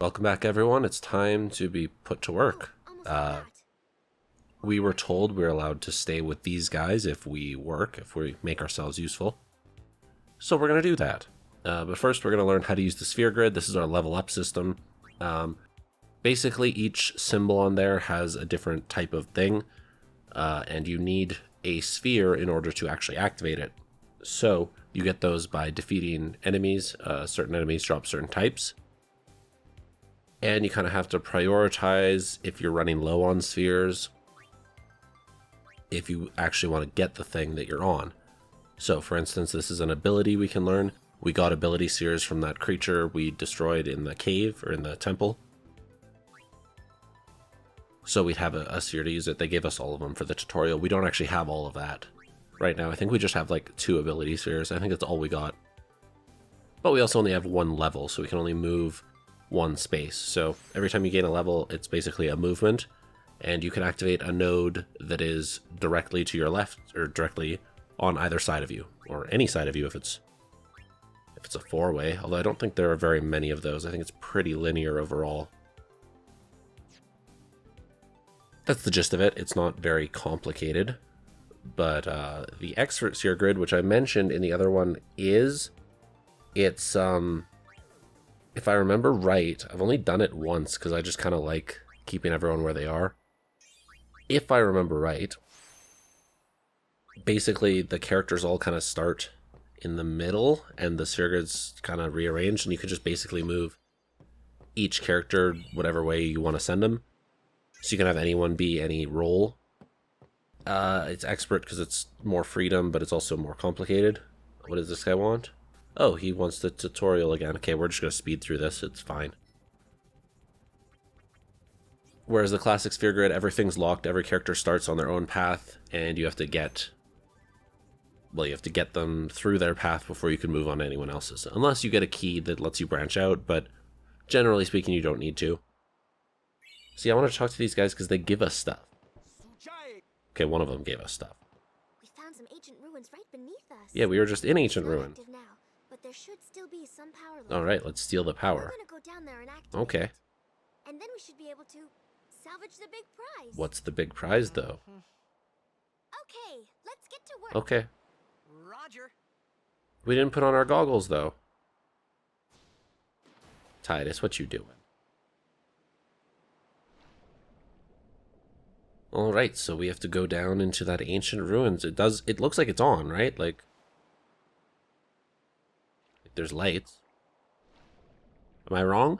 Welcome back, everyone. It's time to be put to work. We were told we're allowed to stay with these guys if we work, if we make ourselves useful. So we're going to do that. But first, we're going to learn how to use the sphere grid. This is our level up system. Basically, each symbol on there has a different type of thing, and you need a sphere in order to actually activate it. So you get those by defeating enemies. Certain enemies drop certain types. And you kind of have to prioritize if you're running low on spheres, if you actually want to get the thing that you're on. So for instance, this is an ability we can learn. We got ability spheres from that creature we destroyed in the cave or in the temple. So we'd have a sphere to use it. They gave us all of them for the tutorial. We don't actually have all of that right now. I think we just have like 2 ability spheres. I think that's all we got. But we also only have 1 level, so we can only move 1 space. So every time you gain a level, it's basically a movement, and you can activate a node that is directly to your left or directly on either side of you, or any side of you if it's a 4-way, although I don't think there are very many of those. I think it's pretty linear overall. That's the gist of it. It's not very complicated, but the expert sphere grid, which I mentioned in the other one, it's if I remember right, I've only done it once because I just kind of like keeping everyone where they are. If I remember right, basically the characters all kind of start in the middle and the sphere grid's kind of rearranged, and you can just basically move each character whatever way you want to send them. So you can have anyone be any role. It's expert because it's more freedom, but it's also more complicated. What does this guy want? Oh, he wants the tutorial again. Okay, we're just going to speed through this. It's fine. Whereas the classic sphere grid, everything's locked. Every character starts on their own path, and you have to get... well, you have to get them through their path before you can move on to anyone else's. Unless you get a key that lets you branch out, but generally speaking, you don't need to. See, I want to talk to these guys because they give us stuff. Okay, one of them gave us stuff. We found some ancient ruins right beneath us. Yeah, we were just in ancient ruins. But there should still be some power left. All right, let's steal the power. We're gonna go down there and activate Okay. it. And then we should be able to salvage the big prize. What's the big prize, though? Okay, let's get to work. Okay. Roger. We didn't put on our goggles, though. Titus, what you doing? All right, so we have to go down into that ancient ruins. It looks like it's on, right? Like there's lights. Am I wrong?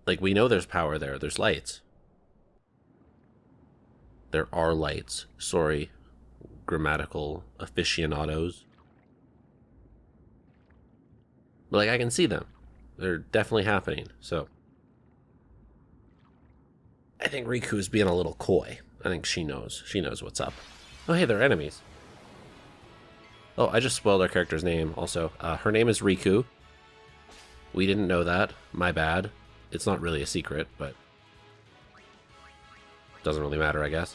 Like, we know there's power there. There's lights. There are lights. Sorry, grammatical aficionados. But, like, I can see them. They're definitely happening, so... I think Riku's being a little coy. I think she knows. She knows what's up. Oh, hey, they're enemies. Oh, I just spoiled our character's name, also. Her name is Riku. We didn't know that. My bad. It's not really a secret, but... doesn't really matter, I guess.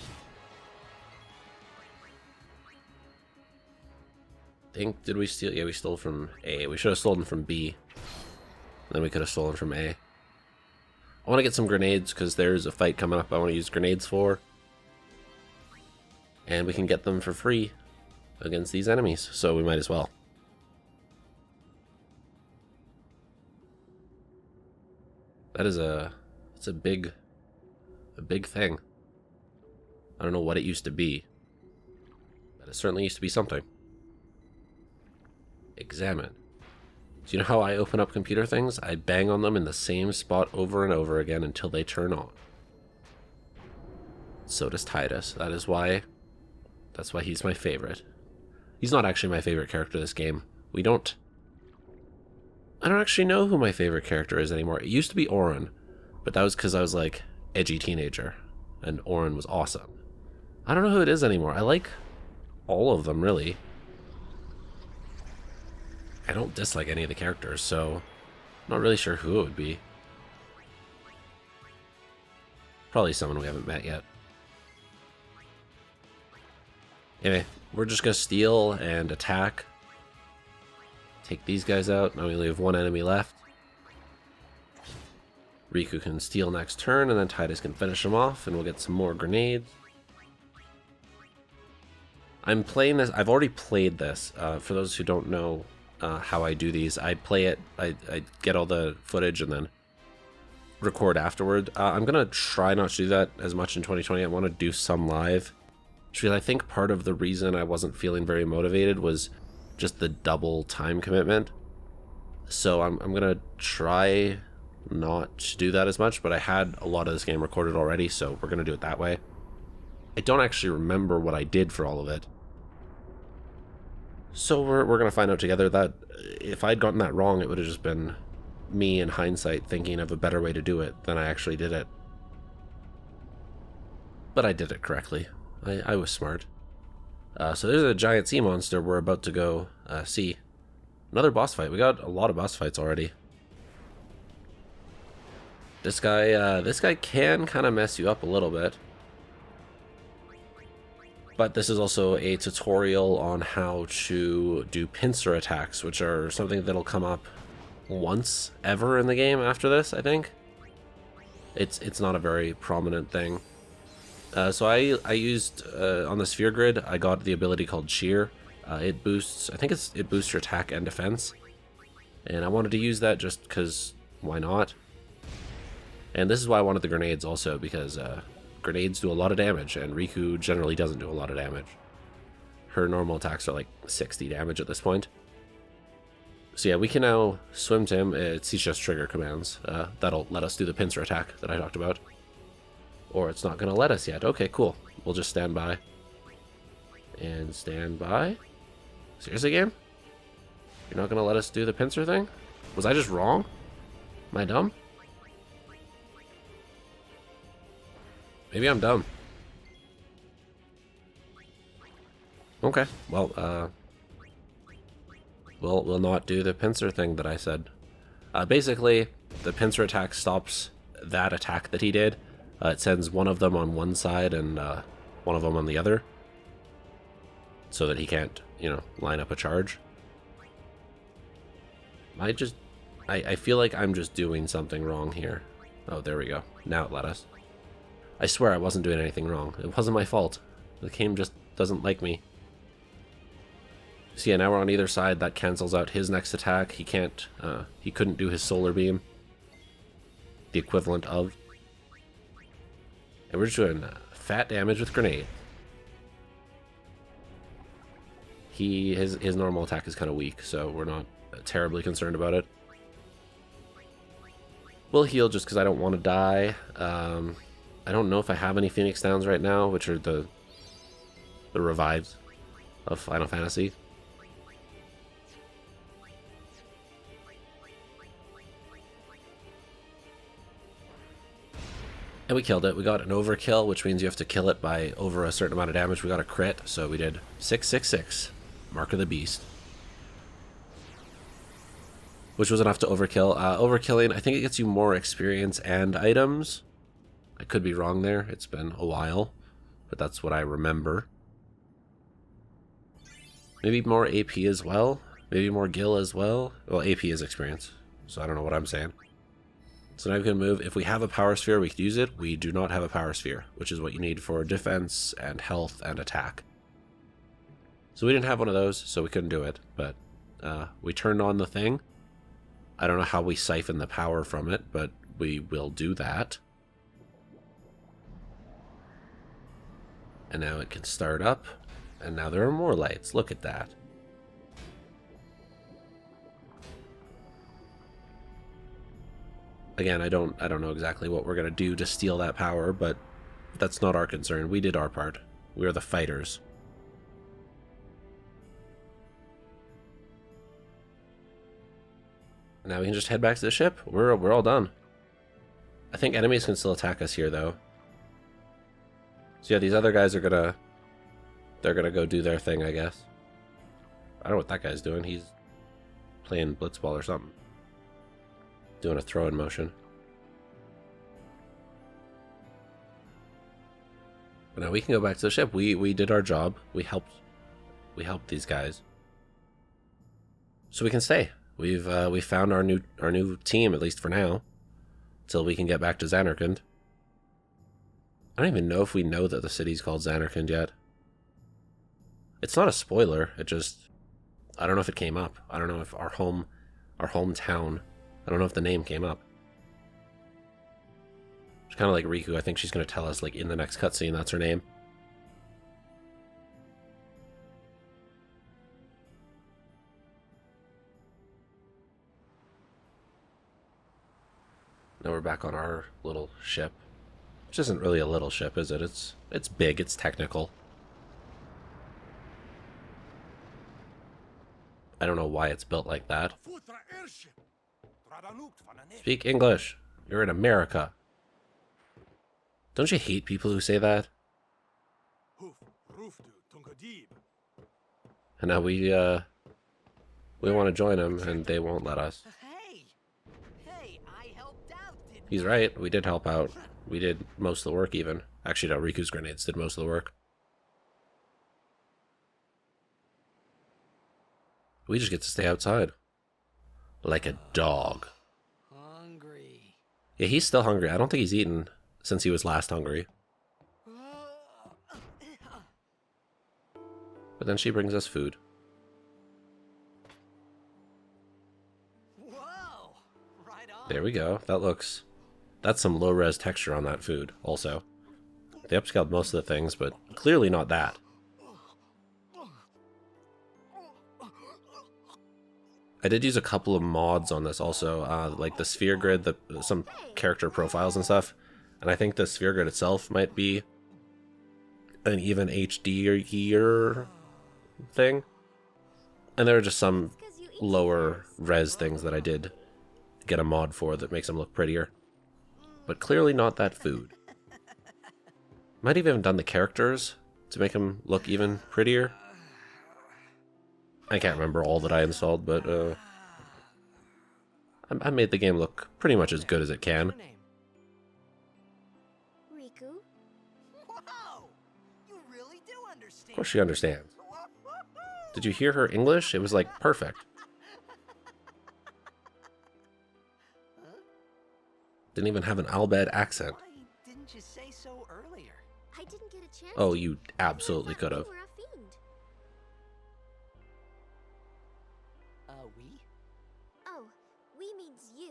Did we steal? Yeah, we stole from A. We should have stolen from B. Then we could have stolen from A. I want to get some grenades because there's a fight coming up I want to use grenades for. And we can get them for free against these enemies, so we might as well. That is it's a big thing. I don't know what it used to be, but it certainly used to be something. Examine. So you know how I open up computer things? I bang on them in the same spot over and over again until they turn on. So does Titus. That's why he's my favorite. He's not actually my favorite character this game. I don't actually know who my favorite character is anymore. It used to be Auron, but that was because I was like edgy teenager, and Auron was awesome. I don't know who it is anymore. I like all of them, really. I don't dislike any of the characters, so I'm not really sure who it would be. Probably someone we haven't met yet. Anyway, we're just gonna steal and attack. Take these guys out. Now we only have one enemy left. Riku can steal next turn, and then Tidus can finish him off, and we'll get some more grenades. I'm playing this. I've already played this. For those who don't know how I do these, I play it. I get all the footage and then record afterward. I'm gonna try not to do that as much in 2020. I want to do some live, because I think part of the reason I wasn't feeling very motivated was just the double time commitment. So I'm gonna try not to do that as much, but I had a lot of this game recorded already, so we're gonna do it that way. I don't actually remember what I did for all of it. So we're going to find out together. That if I'd gotten that wrong, it would have just been me in hindsight thinking of a better way to do it than I actually did it. But I did it correctly. I was smart. So there's a giant sea monster we're about to go see. Another boss fight. We got a lot of boss fights already. This guy can kind of mess you up a little bit. But this is also a tutorial on how to do pincer attacks, which are something that'll come up once ever in the game after this, I think. It's not a very prominent thing. So I used, on the sphere grid, I got the ability called Cheer. It boosts, I think it boosts your attack and defense. And I wanted to use that just because, why not? And this is why I wanted the grenades also, because grenades do a lot of damage, and Riku generally doesn't do a lot of damage. Her normal attacks are like 60 damage at this point. So yeah, we can now swim to him. It's just trigger commands. That'll let us do the pincer attack that I talked about. Or it's not going to let us yet. Okay, cool. We'll just stand by. And stand by. Seriously, game? You're not going to let us do the pincer thing? Was I just wrong? Am I dumb? Maybe I'm dumb. Okay, well, we'll not do the pincer thing that I said. Basically, the pincer attack stops that attack that he did. It sends one of them on one side and one of them on the other, so that he can't, line up a charge. I feel like I'm just doing something wrong here. Oh, there we go. Now it let us. I swear I wasn't doing anything wrong. It wasn't my fault. The game just doesn't like me. So yeah, now we're on either side. That cancels out his next attack. He couldn't do his solar beam. The equivalent of. And we're just doing fat damage with grenade. His normal attack is kind of weak, so we're not terribly concerned about it. We'll heal just because I don't want to die. I don't know if I have any Phoenix Downs right now, which are the revives of Final Fantasy. And we killed it. We got an overkill, which means you have to kill it by over a certain amount of damage. We got a crit, so we did 666. Mark of the Beast. Which was enough to overkill. Overkilling, I think it gets you more experience and items. I could be wrong there. It's been a while, but that's what I remember. Maybe more AP as well. Maybe more Gil as well. Well, AP is experience, so I don't know what I'm saying. So now we can move. If we have a power sphere, we could use it. We do not have a power sphere, which is what you need for defense and health and attack. So we didn't have one of those, so we couldn't do it. But we turned on the thing. I don't know how we siphon the power from it, but we will do that. And now it can start up. And now there are more lights. Look at that. Again, I don't know exactly what we're going to do to steal that power, but that's not our concern. We did our part. We are the fighters. Now we can just head back to the ship. We're all done. I think enemies can still attack us here, though. So yeah, these other guys are gonna go do their thing, I guess. I don't know what that guy's doing. He's playing blitzball or something. Doing a throw-in motion. But now we can go back to the ship. We did our job. We helped these guys. So we can stay. We found our new team, at least for now. till we can get back to Xanarkand. I don't even know if we know that the city's called Xanarkand yet. It's not a spoiler, it just... I don't know if it came up. I don't know if our hometown, I don't know if the name came up. It's kind of like Riku. I think she's going to tell us, like, in the next cutscene that's her name. Now we're back on our little ship. Which isn't really a little ship, is it? It's big, it's technical. I don't know why it's built like that. Speak English. You're in America. Don't you hate people who say that? And now we want to join them, and they won't let us. Hey, I helped out, didn't He's right. We did help out. We did most of the work, even. Actually, no, Riku's grenades did most of the work. We just get to stay outside. Like a dog. Hungry. Yeah, he's still hungry. I don't think he's eaten since he was last hungry. But then she brings us food. Whoa! Right on. There we go. That's some low-res texture on that food, also. They upscaled most of the things, but clearly not that. I did use a couple of mods on this also, like the sphere grid, some character profiles and stuff. And I think the sphere grid itself might be an even HD-ier thing. And there are just some lower res things that I did get a mod for that makes them look prettier. But clearly not that food. Might have even done the characters to make them look even prettier. I can't remember all that I installed, but I made the game look pretty much as good as it can. Riku? Wow! You really do understand. Of course she understands. Did you hear her English? It was like perfect. Didn't even have an Al Bhed accent. Why didn't you say so earlier? I didn't get a chance. Oh, to. you absolutely could have. You were a fiend. We? Oh, we means you.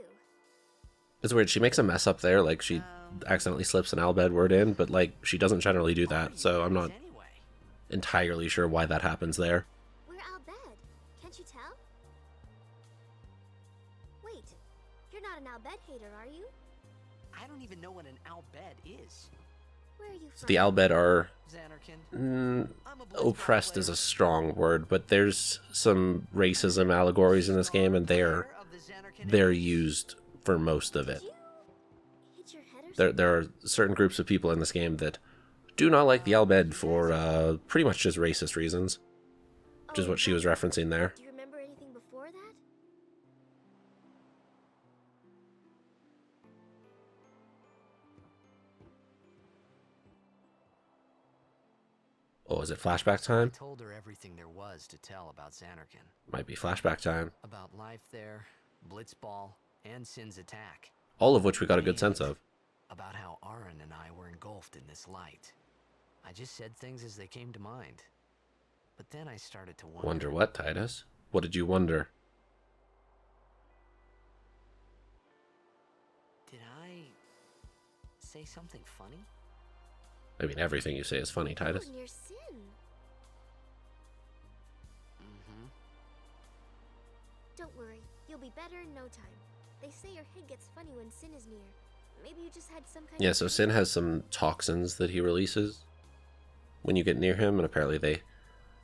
It's weird. She makes a mess up there, like she accidentally slips an Al Bhed word in, but like she doesn't generally do that, so I'm not Anyway. entirely sure why that happens there. We're Al Bhed. Can't you tell? Wait, you're not an Al Bhed hater, are you? I don't even know what an Al Bhed is. Where are you from? The Al Bhed are Xanarkand. mm, I'm a Blitzball oppressed player. is a strong word, but there's some racism allegories in this game, and they're Of the Xanarkand they're Age. used for most of it. Did you hit your head or There are certain groups of people in this game that do not like the Al Bhed for pretty much just racist reasons, which is what she was referencing there. Do you remember anything before that? Oh, is it flashback I time? told her everything there was to tell about Xanarkand. Might be flashback time. About life there, Blitzball, and Sin's attack. All of which we got a good sense of. About how Aaron and I were engulfed in this light. I just said things as they came to mind. But then I started to wonder. Wonder what, Titus? What did you wonder? Did I say something funny? I mean, everything you say is funny, Titus. Oh, near Sin. Mm-hmm. Don't worry, you'll be better in no time. They say your head gets funny when Sin is near. Maybe you just had some kind Yeah, of... so Sin has some toxins that he releases when you get near him, and apparently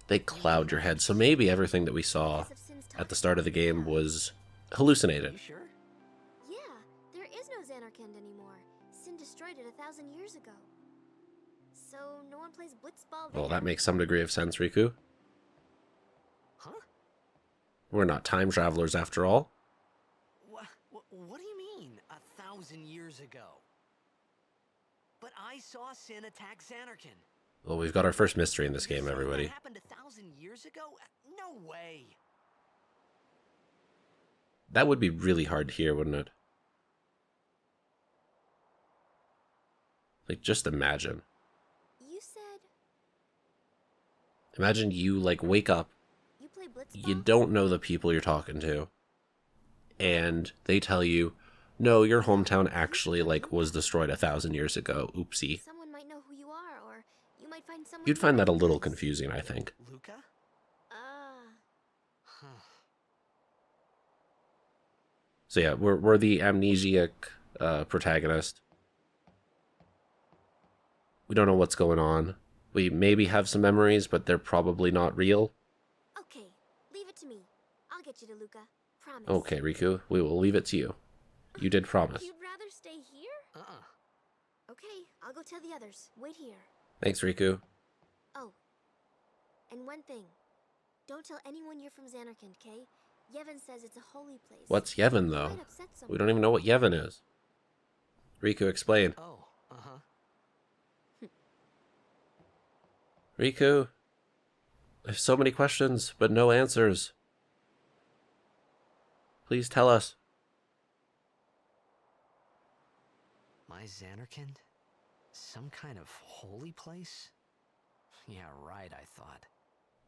they cloud your head. So maybe everything that we saw Because of Sin's at the toxin. start of the game was hallucinated. You sure? Yeah, there is no Xanarkand anymore. Sin destroyed it 1,000 years ago. So no one plays Blitzball there. Well, that makes some degree of sense, Riku. Huh? We're not time travelers after all. What do you mean, 1,000 years ago? But I saw Sin attack Xanarkand. Well, we've got our first mystery in this game, Something everybody. That happened 1,000 years ago? No way. That would be really hard to hear, wouldn't it? Like, just imagine. You said Imagine you, like, wake up, you play blitzball? you don't know the people you're talking to, and they tell you, no, your hometown actually, like, was destroyed 1,000 years ago. Oopsie. Someone might know who you are, or you might find someone. You'd who find that a little recognizes. confusing, I think. Luca? Ah, Huh. So yeah, we're the amnesiac protagonist. We don't know what's going on. We maybe have some memories, but they're probably not real. okay. Leave it to me. I'll get you to Luca. Promise. Okay, Riku, we will leave it to you. You did promise. You'd rather stay here? Okay, I'll go tell the others. Wait here. Thanks, Riku. Oh, and one thing. Don't tell anyone you're from Xanarkand, okay? Yevon says it's a holy place. What's Yevon, It though? might upset We someone. don't even know what Yevon is. Riku, explain. Oh, Riku, I have so many questions, but no answers. Please tell us. My Xanarkand? Some kind of holy place? Yeah, right, I thought.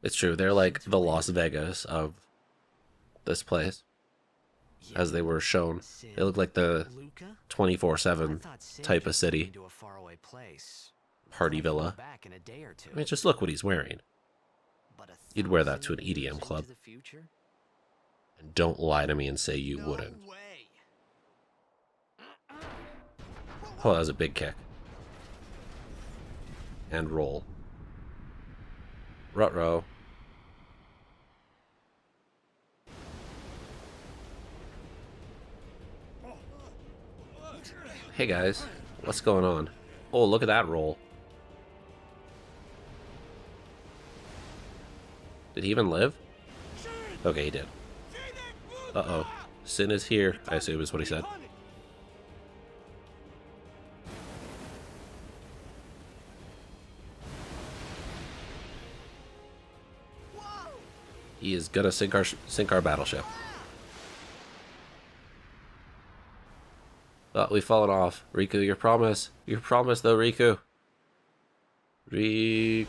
It's true, they're like the Las Vegas of this place, as they were shown. They look like the Luca? 24/7 I thought Sin type of just took me city. to a faraway place. Party Thought he'd go villa. back in a day or two. I mean, just look what he's wearing. But You'd wear that to an 1,000 years EDM club. into the future? And don't lie to me and say you No wouldn't. way. Oh, that was a big kick. And roll. Ruh-roh. Hey guys, what's going on? Oh, look at that roll. Did he even live? Okay, he did. Uh-oh. Sin is here, I assume is what he said. He is gonna sink our battleship. Oh, we've fallen off. Riku, your promise. Your promise, though, Riku. Riku.